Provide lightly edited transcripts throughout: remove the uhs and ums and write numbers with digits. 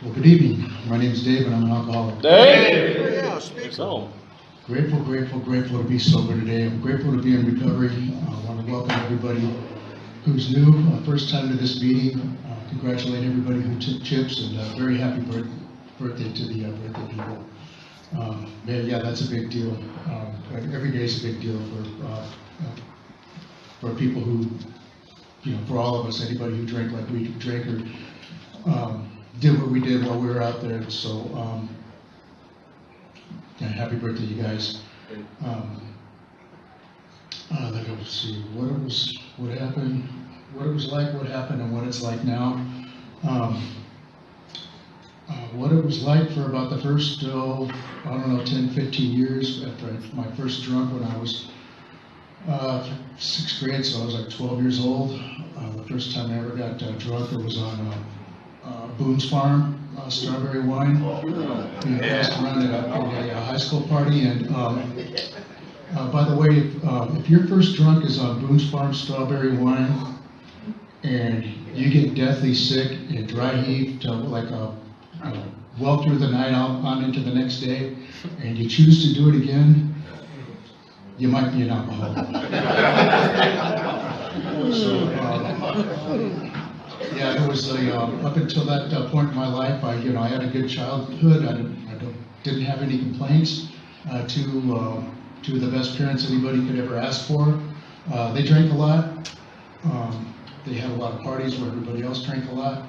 Well, good evening. My name is Dave, and I'm an alcoholic. Dave! Yeah, speak So, Grateful to be sober today. I'm grateful to be in recovery. I want to welcome everybody who's new, first time to this meeting. Congratulate everybody who took chips, and very happy birthday to the birthday people. Man, yeah, that's a big deal. Every day is a big deal for people who, for all of us, anybody who drank like we drank or did what we did while we were out there. So, yeah, happy birthday, you guys. Let's see what happened, what it was like, what happened, and what it's like now. What it was like for about the first, 10, 15 years after my first drunk when I was sixth grade, so I was like 12 years old. The first time I ever got drunk, it was on Boone's Farm, strawberry wine. We passed around at a high school party, and by the way, if your first drunk is on Boone's Farm strawberry wine, and you get deathly sick and dry heave to well through the night out on into the next day, and you choose to do it again, you might be an alcoholic. So, yeah, it was up until that point in my life, I had a good childhood. I didn't have any complaints to the best parents anybody could ever ask for. They drank a lot. They had a lot of parties where everybody else drank a lot.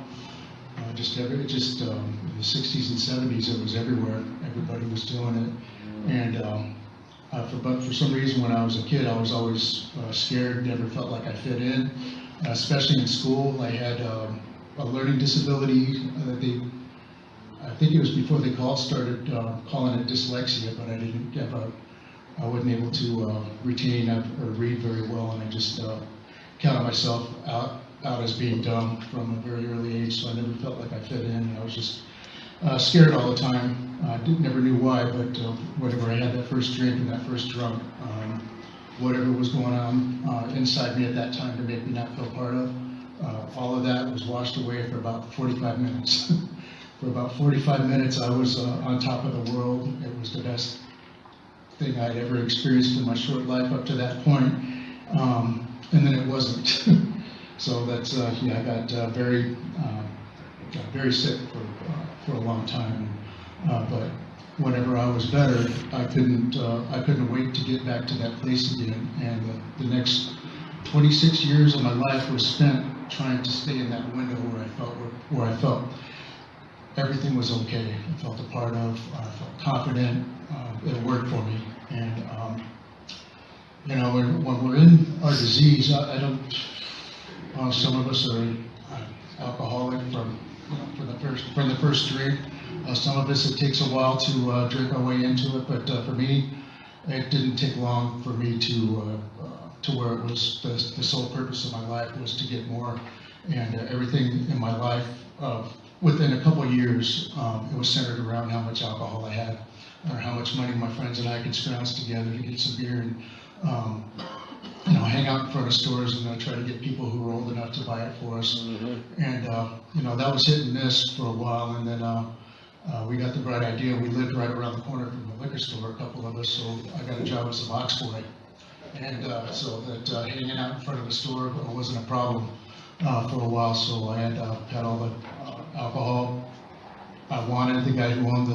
In the 60s and 70s, it was everywhere. Everybody was doing it. And but for some reason, when I was a kid, I was always scared, never felt like I fit in, especially in school. I had a learning disability. I think it was before they started calling it dyslexia, but I wasn't able to retain or read very well, and I just counted myself out as being dumb from a very early age, so I never felt like I fit in, and I was just scared all the time. Never knew why, but whenever I had that first drink and that first drunk, whatever was going on inside me at that time to make me not feel part of, all of that was washed away for about 45 minutes. For about 45 minutes, I was on top of the world. It was the best thing I'd ever experienced in my short life up to that point, and then it wasn't. So that's I got very sick for a long time. But whenever I was better, I couldn't wait to get back to that place again. And the next 26 years of my life was spent trying to stay in that window where I felt everything was okay. I felt a part of. I felt confident. It worked for me. And when we're in our disease, I don't. Some of us are alcoholic from the first drink. Some of us, it takes a while to drink our way into it, but for me, it didn't take long for me to where it was the sole purpose of my life was to get more, and everything in my life within a couple of years, it was centered around how much alcohol I had, or how much money my friends and I could scrounge together to get some beer and hang out in front of stores and try to get people who were old enough to buy it for us. Mm-hmm. And that was hit and miss for a while, and then we got the bright idea. We lived right around the corner from the liquor store, a couple of us, so I got a job as a box boy, and so that hanging out in front of the store wasn't a problem for a while. So I had all the alcohol I wanted. The guy who owned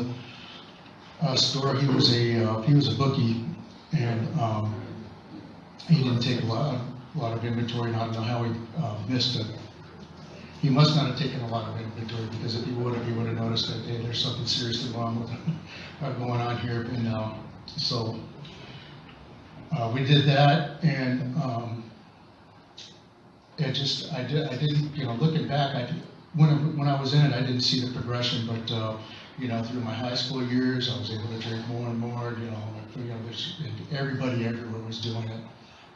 the store, he was a bookie, and he didn't take a lot of inventory, and I don't know how he missed it. He must not have taken a lot of inventory, because if he would have noticed that, hey, there's something seriously wrong with going on here. And so we did that, and I didn't, looking back, when I was in it, I didn't see the progression, but through my high school years, I was able to drink more and more. Everybody everywhere was doing it.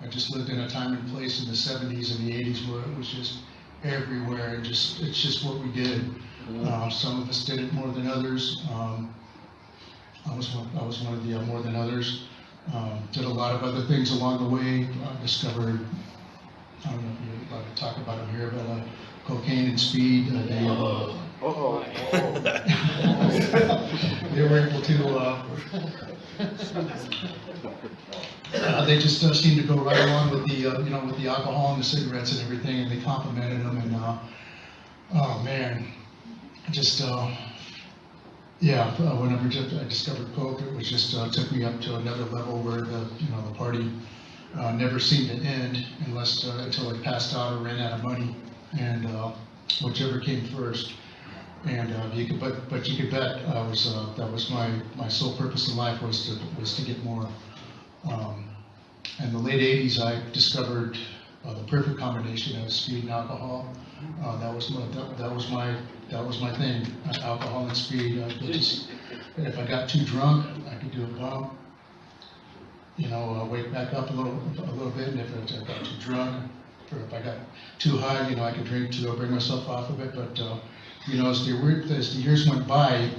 I just lived in a time and place in the 70s and the 80s where it was just everywhere, and it's just what we did. Some of us did it more than others. I was one of the more than others. Did a lot of other things along the way. Discovered, I don't know if you're allowed to talk about them here, but cocaine and speed. they were able to, they just seemed to go right along with the, with the alcohol and the cigarettes and everything, and they complimented them, and, oh man, just, whenever I discovered Coke, it was just, took me up to another level where the party never seemed to end until I passed out or ran out of money, and whichever came first. And you could bet that was my sole purpose in life was to get more. In the late '80s, I discovered the perfect combination of speed and alcohol. That was my thing. Alcohol and speed. If I got too drunk, I could do a bump. Wake back up a little bit, and if I got too drunk, or if I got too high, I could drink to bring myself off of it. But as the years went by,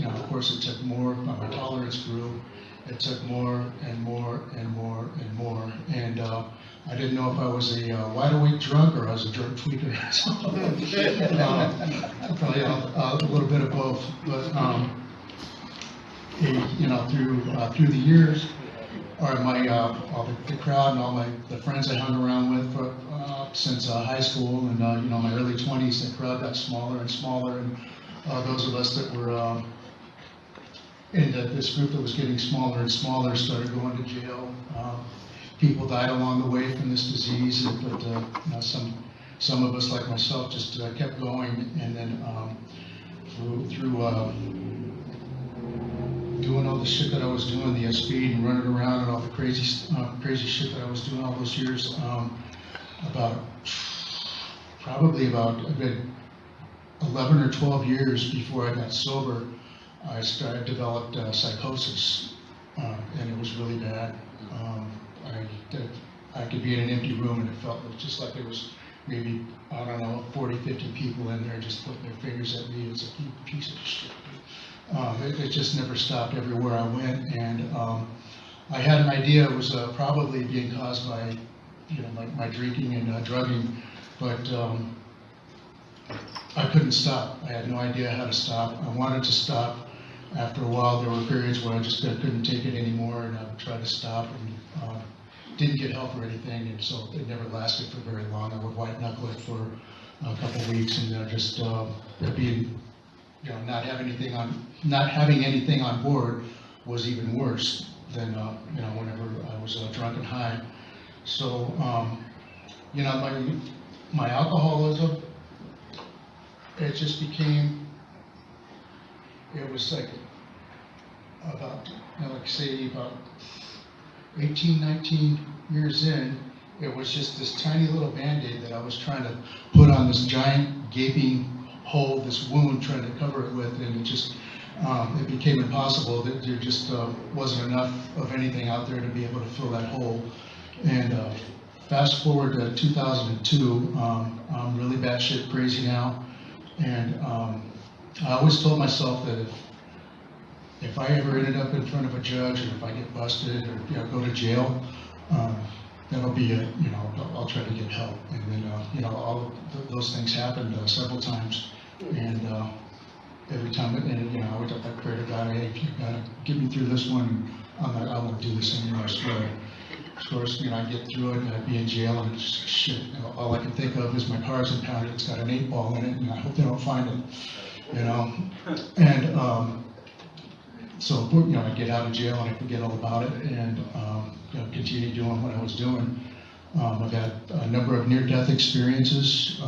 of course, it took more. My tolerance grew. It took more and more and more and more, and I didn't know if I was a wide awake drunk or I was a drunk tweaker. Probably a little bit of both. But through the years, all the crowd and all the friends I hung around with since high school and my early 20s, the crowd got smaller and smaller, and those of us that were in this group that was getting smaller and smaller started going to jail. People died along the way from this disease, but some of us, like myself, just kept going, and then through doing all the shit that I was doing, the speed and running around and all the crazy shit that I was doing all those years, probably about a good 11 or 12 years before I got sober, I developed psychosis, and it was really bad. I could be in an empty room and it felt just like there was maybe, 40, 50 people in there just putting their fingers at me. It's a piece of shit. It just never stopped everywhere I went, and I had an idea it was probably being caused by, my drinking and drugging, but I couldn't stop. I had no idea how to stop. I wanted to stop. After a while, there were periods where I just couldn't take it anymore, and I would try to stop, and didn't get help or anything, and so it never lasted for very long. I would white knuckle it for a couple of weeks, and just being, not having anything on board was even worse than whenever I was drunk and high. So my alcoholism, it just became, it was like about, about 18, 19 years in, it was just this tiny little Band-Aid that I was trying to put on this giant gaping hole, this wound, trying to cover it with, and it just, it became impossible. There just wasn't enough of anything out there to be able to fill that hole. And fast forward to 2002, I'm really batshit crazy now, and I always told myself that if I ever ended up in front of a judge, or if I get busted, or go to jail, that'll be it. I'll try to get help. And then all of those things happened several times, and every time, I would pray to God, hey, if you gotta get me through this one, I won't do this anymore. I swear. Of course, I get through it, and I'd be in jail, and it's just shit. All I can think of is my car's impounded. It's got an 8-ball in it, and I hope they don't find it. And so I get out of jail and I forget all about it, and continue doing what I was doing. I've had a number of near-death experiences,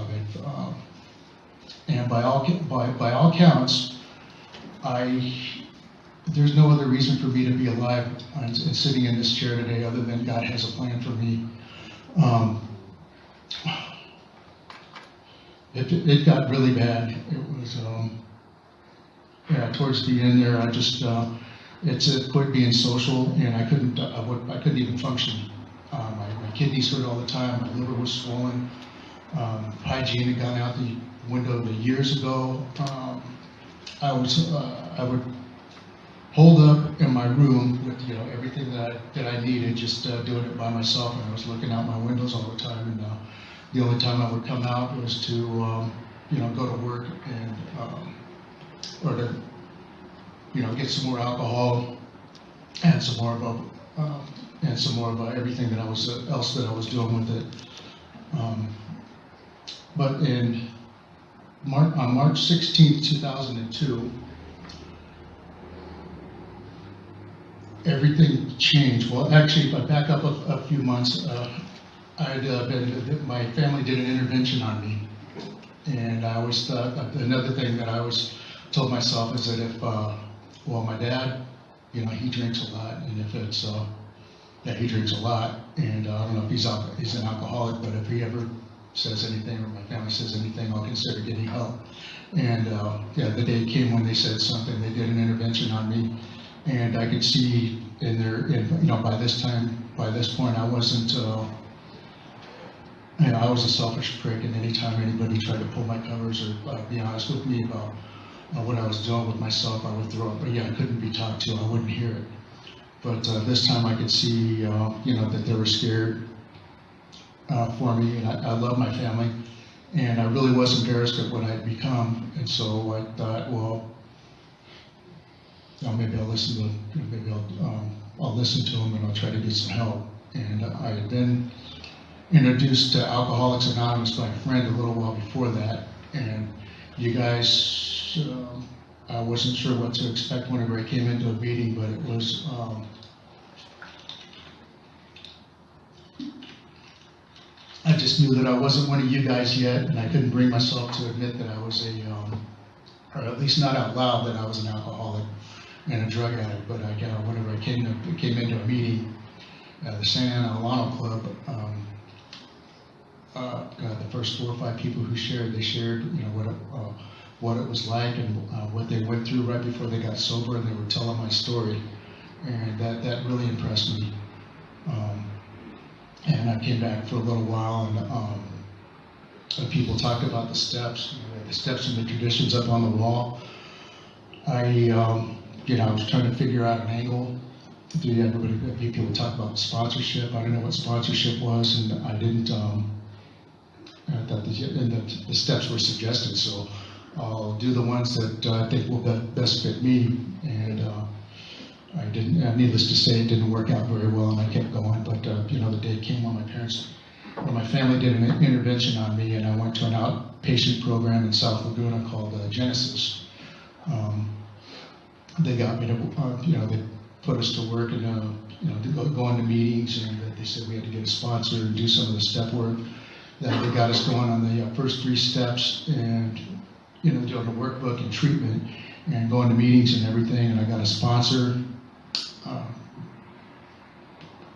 and by all counts, there's no other reason for me to be alive and sitting in this chair today other than God has a plan for me. It got really bad. It was, towards the end there, I just, it quit being social, and I couldn't even function. My kidneys hurt all the time, my liver was swollen, hygiene had gone out the window years ago. I would hold up in my room with everything that I needed, just doing it by myself, and I was looking out my windows all the time, and the only time I would come out was to go to work and or to get some more alcohol and some more of everything that else that I was doing with it. But on March 16th, 2002, everything changed. Well, actually, if I back up a few months, my family did an intervention on me. And I always thought, another thing that I always told myself is that if, my dad, he drinks a lot, and if it's, he drinks a lot, and I don't know if he's an alcoholic, but if he ever says anything, or my family says anything, I'll consider getting help. And the day came when they said something, they did an intervention on me, and I could see by this point, I wasn't, I was a selfish prick, and anytime anybody tried to pull my covers or be honest with me about what I was doing with myself, I would throw up. But I couldn't be talked to, I wouldn't hear it. But this time I could see, that they were scared for me, and I love my family, and I really was embarrassed at what I'd become, and so I thought, well, maybe I'll listen to them, I'll listen to them, and I'll try to get some help. And I had been introduced to Alcoholics Anonymous by a friend a little while before that, and you guys, I wasn't sure what to expect whenever I came into a meeting, but it was, I just knew that I wasn't one of you guys yet, and I couldn't bring myself to admit that I was or at least not out loud, that I was an alcoholic and a drug addict. But whenever I came into a meeting at the San Alano Club, the first 4 or 5 people who shared, they shared, what it was like and what they went through right before they got sober, and they were telling my story, and that really impressed me. And I came back for a little while, and people talked about the steps and the traditions up on the wall. I was trying to figure out an angle. People talk about sponsorship. I didn't know what sponsorship was, and I didn't. I thought the steps were suggested, so I'll do the ones that I think will best fit me. And I didn't. Needless to say, it didn't work out very well, and I kept going. But the day came when my family did an intervention on me, and I went to an outpatient program in South Laguna called Genesis. They got me to, they put us to work and to go into meetings, and they said we had to get a sponsor and do some of the step work. That they got us going on the first 3 steps, and doing the workbook and treatment, and going to meetings and everything. And I got a sponsor.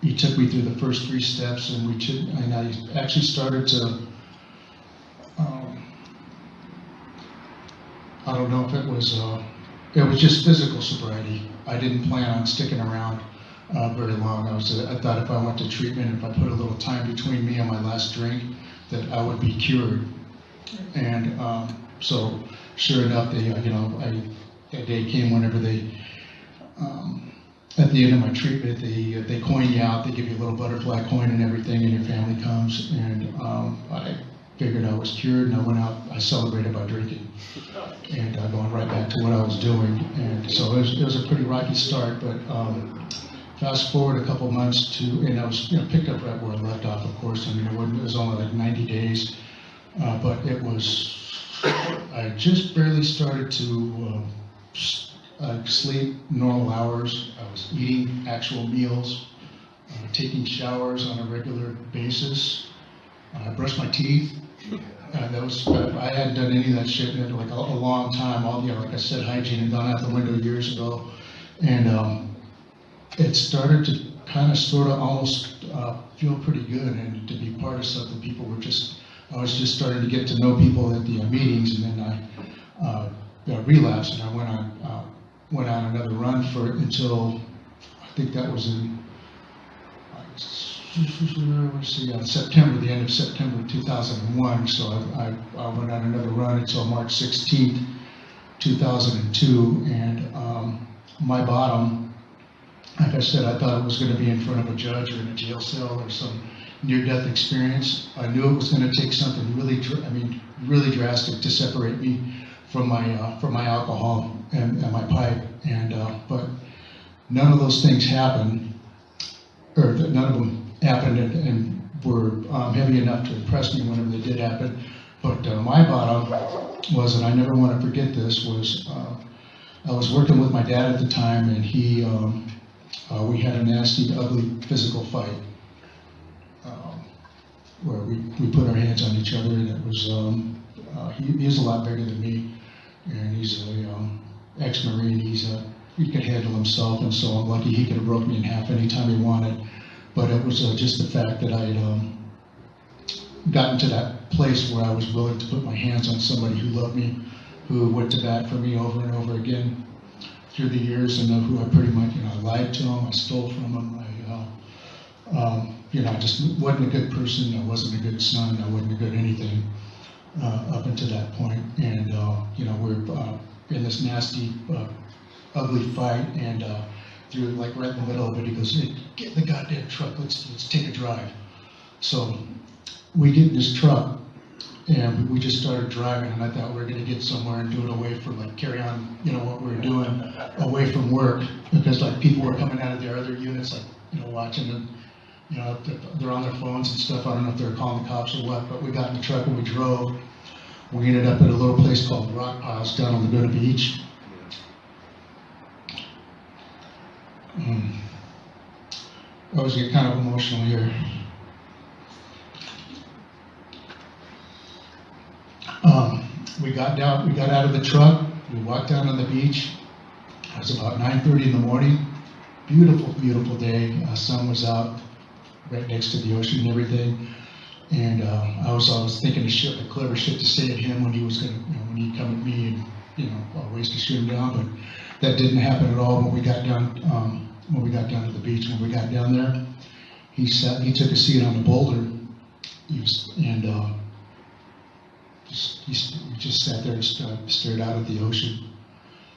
He took me through the first 3 steps, and I actually started to. I don't know if it was just physical sobriety. I didn't plan on sticking around very long. I thought if I went to treatment, if I put a little time between me and my last drink, that I would be cured. And so, sure enough, that day came whenever they, at the end of my treatment, they coin you out. They give you a little butterfly coin and everything, and your family comes. And I figured I was cured, and I went out. I celebrated by drinking, and going right back to what I was doing. And so it was a pretty rocky start, but. Fast forward a couple months and I was picked up right where I left off, of course. I mean, it was only like 90 days, but I just barely started to sleep normal hours. I was eating actual meals, taking showers on a regular basis. I brushed my teeth. I hadn't done any of that shit in like a long time. Like I said, hygiene had gone out the window years ago, and it started to kind of sort of almost feel pretty good, and to be part of something. I was just starting to get to know people at the meetings, and then I relapsed, and I went on another run until I think that was in September, the end of September 2001. So I went on another run until March 16th, 2002, and my bottom. Like I said, I thought it was going to be in front of a judge or in a jail cell or some near-death experience. I knew it was going to take something really drastic to separate me from my alcohol and my pipe, and but none of those things happened, or none of them happened and were heavy enough to impress me whenever they did happen. But my bottom was, and I never want to forget this, was I was working with my dad at the time, and we had a nasty, ugly physical fight where we put our hands on each other, and it was he's a lot bigger than me, and he's a ex-Marine. He could handle himself, and so I'm lucky he could have broke me in half anytime he wanted. But it was just the fact that I had gotten to that place where I was willing to put my hands on somebody who loved me, who went to bat for me over and over again through the years, and who I pretty much, I lied to him, I stole from him, I just wasn't a good person, I wasn't a good son, I wasn't a good anything up until that point. And, we're in this nasty, ugly fight, and through like right in the middle of it, he goes, "Hey, get in the goddamn truck, let's take a drive." So we get in this truck, and we just started driving, and I thought we were going to get somewhere and do it away from, like, carry on, what we were doing away from work, because like people were coming out of their other units, like, watching them, they're on their phones and stuff. I don't know if they were calling the cops or what, but we got in the truck and we drove. We ended up at a little place called Rock Piles down on Laguna Beach. I always get kind of emotional here. We got out of the truck, we walked down on the beach. It was about 9:30 in the morning. Beautiful, beautiful day. Sun was out right next to the ocean and everything. And I was always thinking a clever shit to say to him when he was gonna, when he'd come at me and, ways to shoot him down. But that didn't happen at all when we got down to the beach. When we got down there, he took a seat on the boulder, he just sat there and stared out at the ocean.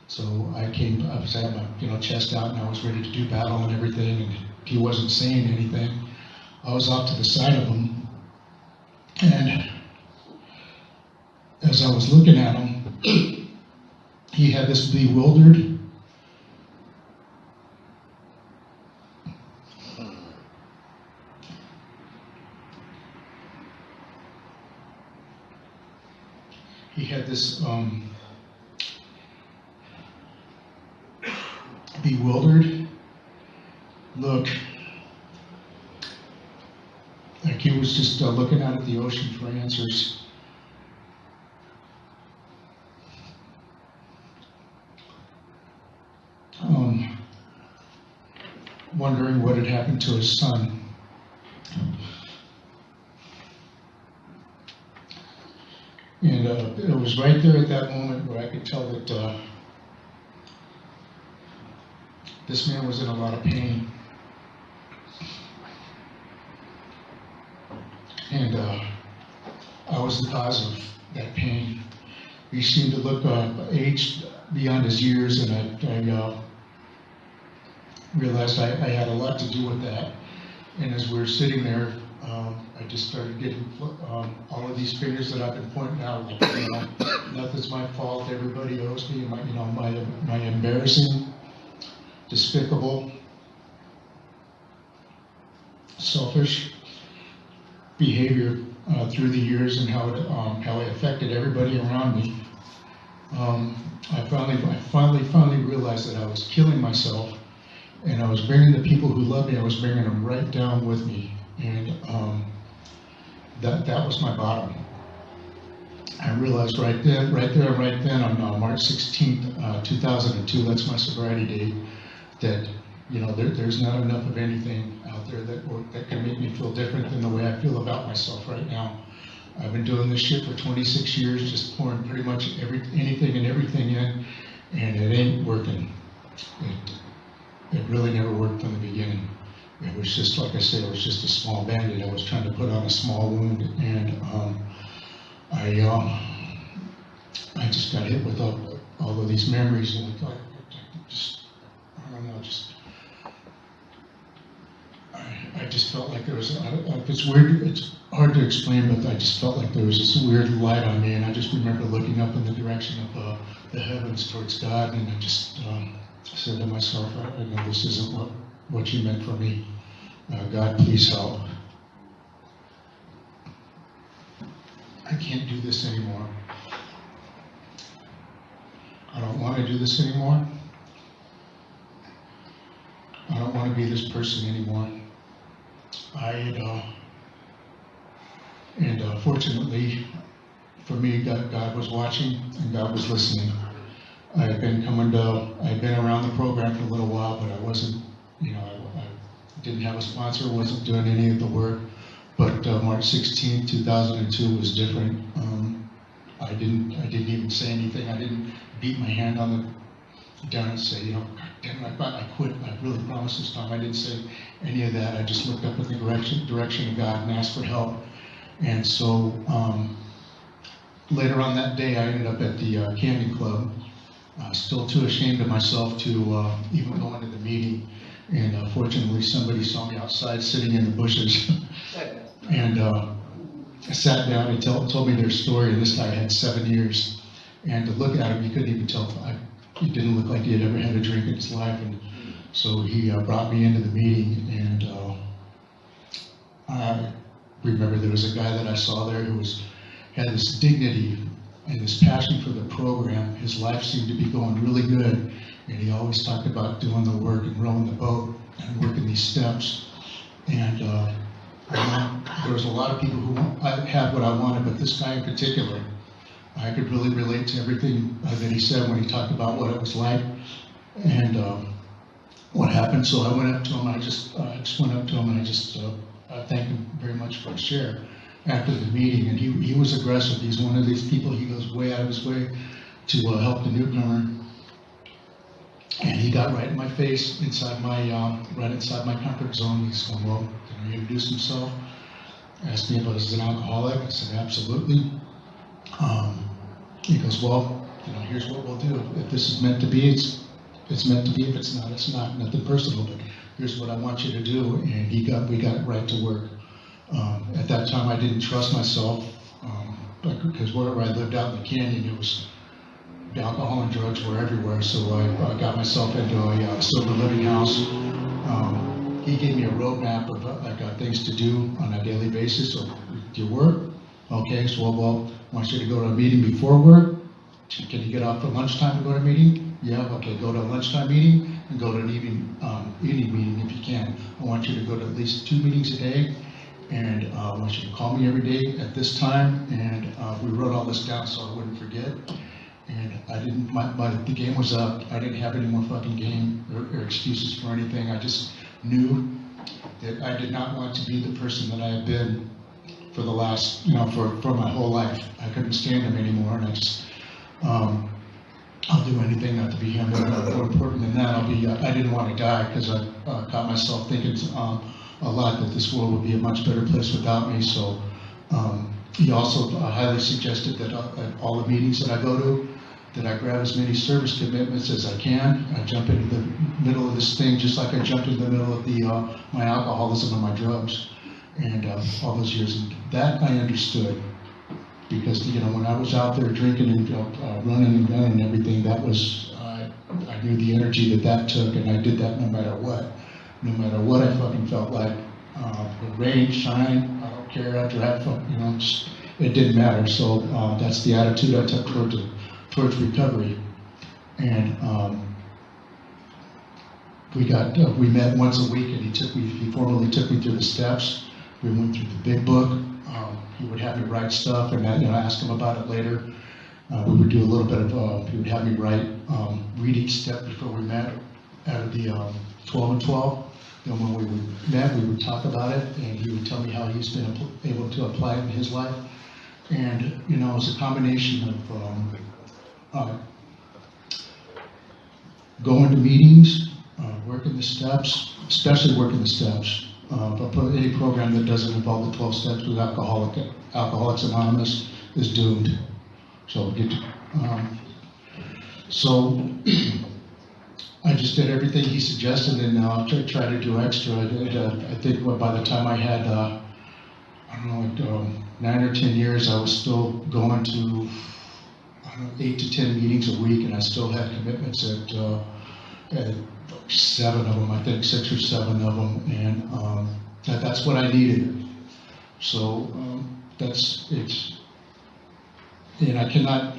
So I had my chest out, and I was ready to do battle and everything, and he wasn't saying anything. I was off to the side of him, and as I was looking at him, he had this bewildered, bewildered look, like he was just looking out at the ocean for answers. Wondering what had happened to his son. And it was right there at that moment where I could tell that this man was in a lot of pain. And I was the cause of that pain. He seemed to look aged beyond his years, and I realized I had a lot to do with that. And as we were sitting there, I just started getting all of these fingers that I've been pointing out. Nothing's my fault. Everybody owes me. My embarrassing, despicable, selfish behavior through the years, and how it affected everybody around me. I finally realized that I was killing myself, and I was bringing the people who loved me, I was bringing them right down with me. And that was my bottom. I realized right then on March 16th, 2002, that's my sobriety date, that there's not enough of anything out there that can make me feel different than the way I feel about myself right now. I've been doing this shit for 26 years, just pouring pretty much anything and everything in, and it ain't working. It really never worked from the beginning. It was just, like I said, it was just a small band-aid. I was trying to put on a small wound, and I just got hit with all of these memories, and I just felt like there was it's weird, it's hard to explain, but I just felt like there was this weird light on me, and I just remember looking up in the direction of the heavens towards God, and I just said to myself, I know this isn't what you meant for me. God, please help. I can't do this anymore. I don't want to do this anymore. I don't want to be this person anymore. Fortunately for me, God was watching and God was listening. I had been around the program for a little while, but I wasn't, I didn't have a sponsor, wasn't doing any of the work. But March 16, 2002 was different. I didn't even say anything. I didn't beat my hand down and say, God damn it, I quit. I really promised this time. I didn't say any of that. I just looked up in the direction of God and asked for help. And so later on that day, I ended up at the Candy Club, still too ashamed of myself to even go into the meeting. And fortunately, somebody saw me outside sitting in the bushes. And I sat down and told me their story. This guy had 7 years. And to look at him, you couldn't even tell. He didn't look like he had ever had a drink in his life. And so he brought me into the meeting. And I remember there was a guy that I saw there who had this dignity and this passion for the program. His life seemed to be going really good. And he always talked about doing the work and rowing the boat and working these steps. And there was a lot of people who had what I wanted, but this guy in particular, I could really relate to everything that he said when he talked about what it was like and what happened. So I went up to him. I just went up to him and I thanked him very much for his share after the meeting. And he was aggressive. He's one of these people. He goes way out of his way to help the newcomer. And he got right in my face, right inside my comfort zone. He's going, well, can he introduce himself? Asked me if I was an alcoholic. I said, absolutely. He goes, well, here's what we'll do. If this is meant to be, it's meant to be. If it's not, it's not. Nothing personal, but here's what I want you to do. And we got right to work. At that time, I didn't trust myself because wherever I lived out in the canyon, it was the alcohol and drugs were everywhere. So I got myself into a sober living house. He gave me a roadmap of things to do on a daily basis. So, do you work? Okay, so well, I want you to go to a meeting before work. Can you get off for lunchtime to go to a meeting? Yeah, okay, go to a lunchtime meeting and go to an evening meeting if you can. I want you to go to at least 2 meetings a day, and I want you to call me every day at this time. And we wrote all this down so I wouldn't forget. And I didn't, the game was up. I didn't have any more fucking game or excuses for anything. I just knew that I did not want to be the person that I had been for the last, for my whole life. I couldn't stand him anymore, and I just, I'll do anything not to be him. But more important than that, I didn't want to die because I caught myself thinking a lot that this world would be a much better place without me. So he also highly suggested that at all the meetings that I go to, that I grab as many service commitments as I can. I jump into the middle of this thing just like I jumped into the middle of my alcoholism and my drugs. And all those years, and that I understood because when I was out there drinking and running and gunning and everything, that was I knew the energy that took, and I did that no matter what I fucking felt like. Rain, shine, I don't care. After that, it didn't matter. So that's the attitude I took towards recovery, and we met once a week, and he formally took me through the steps. We went through the big book. He would have me write stuff, and I asked him about it later. We would do a little bit of, he would have me read each step before we met out of the 12 and 12. Then when we met, we would talk about it, and he would tell me how he's been able to apply it in his life. And, it was a combination of going to meetings, working the steps, especially working the steps. But any program that doesn't involve the 12 steps with Alcoholics Anonymous is doomed. So I just did everything he suggested, and tried to do extra. I think by the time I had don't know, like 9 or 10 years, I was still going to, I don't know, 8 to 10 meetings a week, and I still had commitments at 7 of them, I think, 6 or 7 of them, and that's what I needed. So it's, and I cannot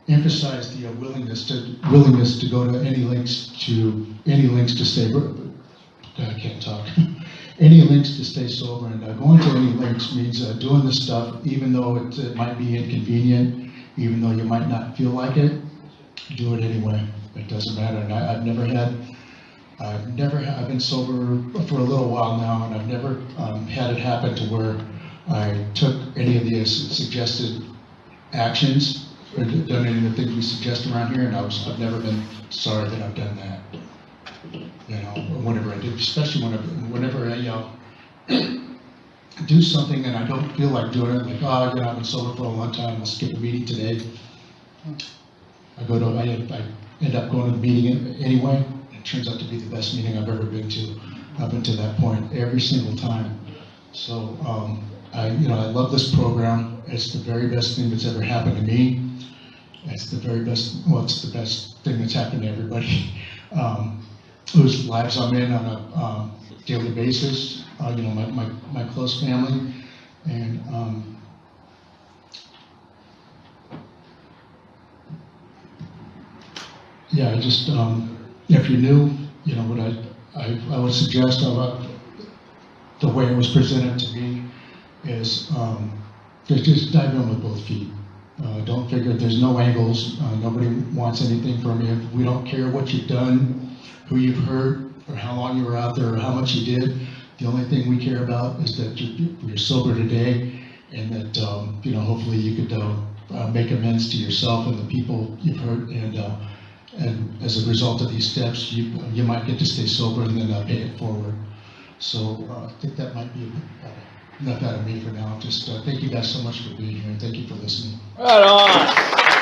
emphasize the willingness to go to any lengths to stay. I can't talk. Any lengths to stay sober, and going to any lengths means doing this stuff, even though it might be inconvenient, even though you might not feel like it. Do it anyway. It doesn't matter. And I've been sober for a little while now, and I've never had it happen to where I took any of the suggested actions or done any of the things we suggest around here, and I've never been sorry that I've done that. You know, whenever I do, especially whenever I do something and I don't feel like doing it, like, oh, you know, I've been sober for a long time, I'll skip a meeting today. I end up going to the meeting anyway. It turns out to be the best meeting I've ever been to, up until that point, every single time. So I love this program. It's the very best thing that's ever happened to me. It's the very best. Well, it's the best thing that's happened to everybody whose lives I'm in on a daily basis. My close family, and yeah, I just if you're new, you know what I would suggest about the way it was presented to me is just dive in with both feet. Don't figure there's no angles. Nobody wants anything from you. We don't care what you've done, who you've hurt, or how long you were out there, or how much you did. The only thing we care about is that you're sober today, and that hopefully you could make amends to yourself and the people you've hurt, and as a result of these steps, you might get to stay sober and then pay it forward. So I think that might be enough out of me for now. Just thank you guys so much for being here, and thank you for listening. Right on.